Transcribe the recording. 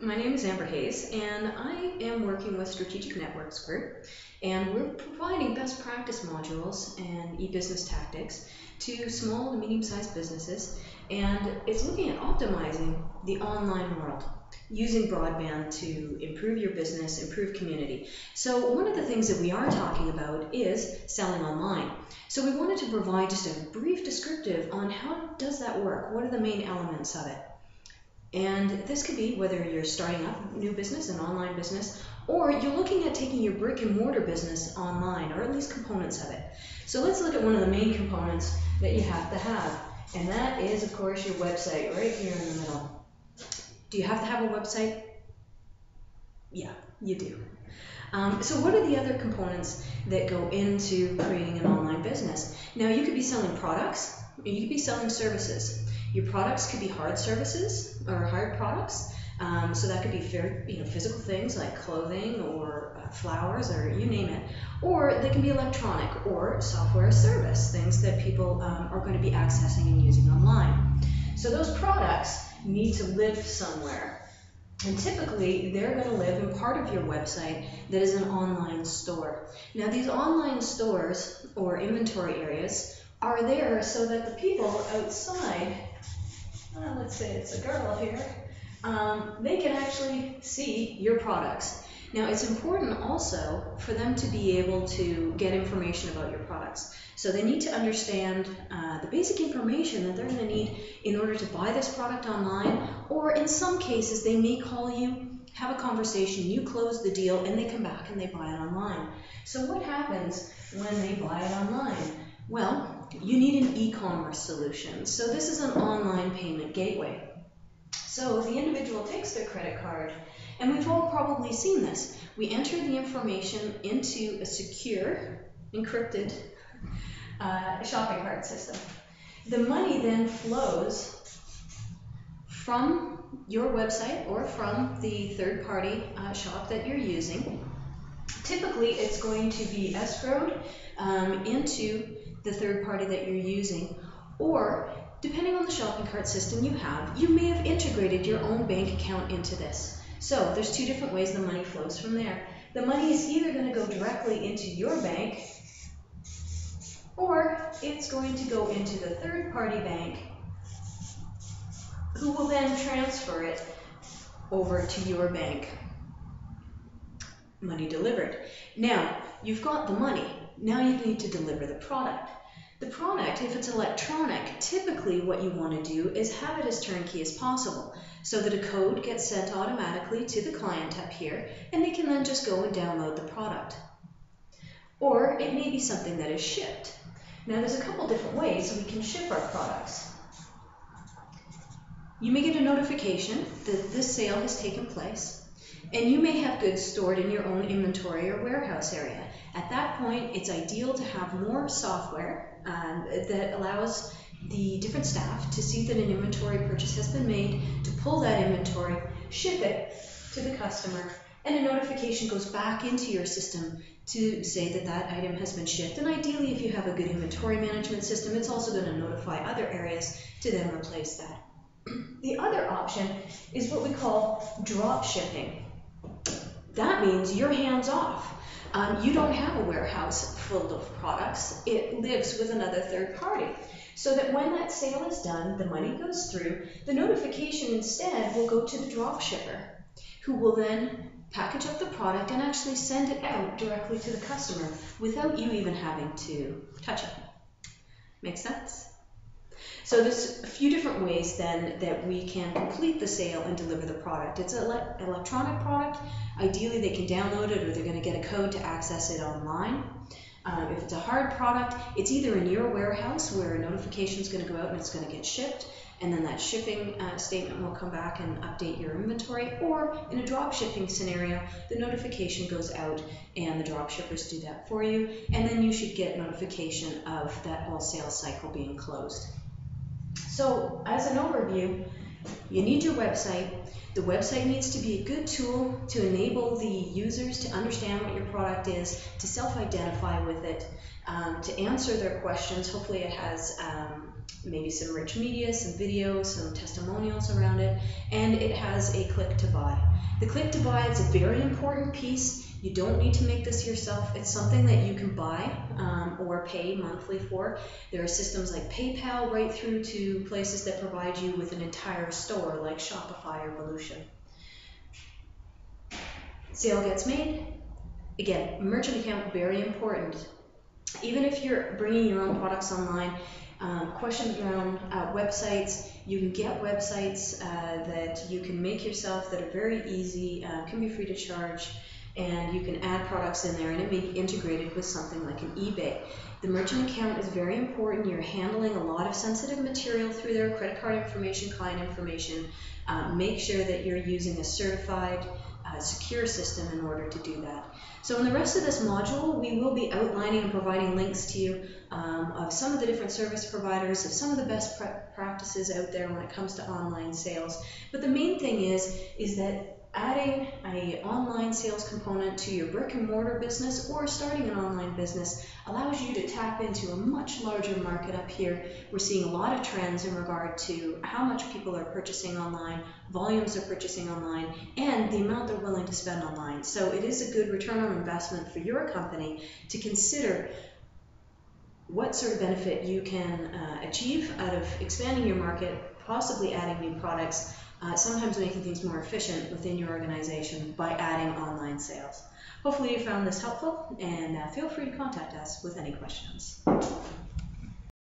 My name is Amber Hayes, and I am working with Strategic Networks Group, and we're providing best practice modules and e-business tactics to small to medium-sized businesses, and it's looking at optimizing the online world using broadband to improve your business, improve community. So one of the things that we are talking about is selling online. So we wanted to provide just a brief descriptive on how does that work, what are the main elements of it. And this could be whether you're starting up a new business, an online business, or you're looking at taking your brick and mortar business online, or at least components of it. So let's look at one of the main components that you have to have, and that is, of course, your website right here in the middle. Do you have to have a website? Yeah, you do. So what are the other components that go into creating an online business? Now, you could be selling products, or you could be selling services. Your products could be hard services or hard products. So that could be physical things like clothing or flowers or you name it. Or they can be electronic or software service, things that people are going to be accessing and using online. So those products need to live somewhere. And typically, they're going to live in part of your website that is an online store. Now, these online stores or inventory areas are there so that the people outside, let's say it's a girl here, they can actually see your products. Now, it's important also for them to be able to get information about your products. So they need to understand the basic information that they're going to need in order to buy this product online, or in some cases, they may call you, have a conversation, you close the deal, and they come back and they buy it online. So what happens when they buy it online? Well, you need an e-commerce solution. So this is an online payment gateway. So the individual takes their credit card, and we've all probably seen this. We enter the information into a secure, encrypted shopping cart system. The money then flows from your website or from the third-party shop that you're using. Typically, it's going to be escrowed into the third party that you're using, or depending on the shopping cart system you have, you may have integrated your own bank account into this. So there's two different ways the money flows from there. The money is either going to go directly into your bank, or it's going to go into the third-party bank, who will then transfer it over to your bank. Money delivered. Now, you've got the money. Now you need to deliver the product. The product, if it's electronic, typically what you want to do is have it as turnkey as possible, so that a code gets sent automatically to the client up here, and they can then just go and download the product. Or it may be something that is shipped. Now, there's a couple different ways we can ship our products. You may get a notification that this sale has taken place, and you may have goods stored in your own inventory or warehouse area. At that point, it's ideal to have more software that allows the different staff to see that an inventory purchase has been made, to pull that inventory, ship it to the customer, and a notification goes back into your system to say that that item has been shipped. And ideally, if you have a good inventory management system, it's also going to notify other areas to then replace that. The other option is what we call drop shipping. That means you're hands off. You don't have a warehouse full of products. It lives with another third party. So that when that sale is done, the money goes through, the notification instead will go to the drop shipper, who will then package up the product and actually send it out directly to the customer without you even having to touch it. Make sense? So there's a few different ways then that we can complete the sale and deliver the product. It's an electronic product. Ideally, they can download it, or they're going to get a code to access it online. If it's a hard product, it's either in your warehouse where a notification is going to go out and it's going to get shipped, and then that shipping statement will come back and update your inventory, or in a drop shipping scenario, the notification goes out and the drop shippers do that for you, and then you should get notification of that whole sales cycle being closed. So as an overview, you need your website. The website needs to be a good tool to enable the users to understand what your product is, to self-identify with it, to answer their questions. Hopefully it has maybe some rich media, some videos, some testimonials around it, and it has a click to buy. The click to buy is a very important piece. You don't need to make this yourself. It's something that you can buy or pay monthly for. There are systems like PayPal right through to places that provide you with an entire store like Shopify or Volution. Sale gets made. Again, merchant account, very important. Even if you're bringing your own products online, questions around websites, you can get websites that you can make yourself that are very easy, can be free to charge, and you can add products in there and it may be integrated with something like an eBay. The merchant account is very important. You're handling a lot of sensitive material through there, credit card information, client information. Make sure that you're using a certified, secure system in order to do that. So in the rest of this module, we will be outlining and providing links to you of some of the different service providers, of some of the best practices out there when it comes to online sales. But the main thing is that adding an online sales component to your brick and mortar business or starting an online business allows you to tap into a much larger market up here. We're seeing a lot of trends in regard to how much people are purchasing online, volumes are purchasing online, and the amount they're willing to spend online. So it is a good return on investment for your company to consider what sort of benefit you can achieve out of expanding your market, possibly adding new products, sometimes making things more efficient within your organization by adding online sales. Hopefully you found this helpful, and feel free to contact us with any questions.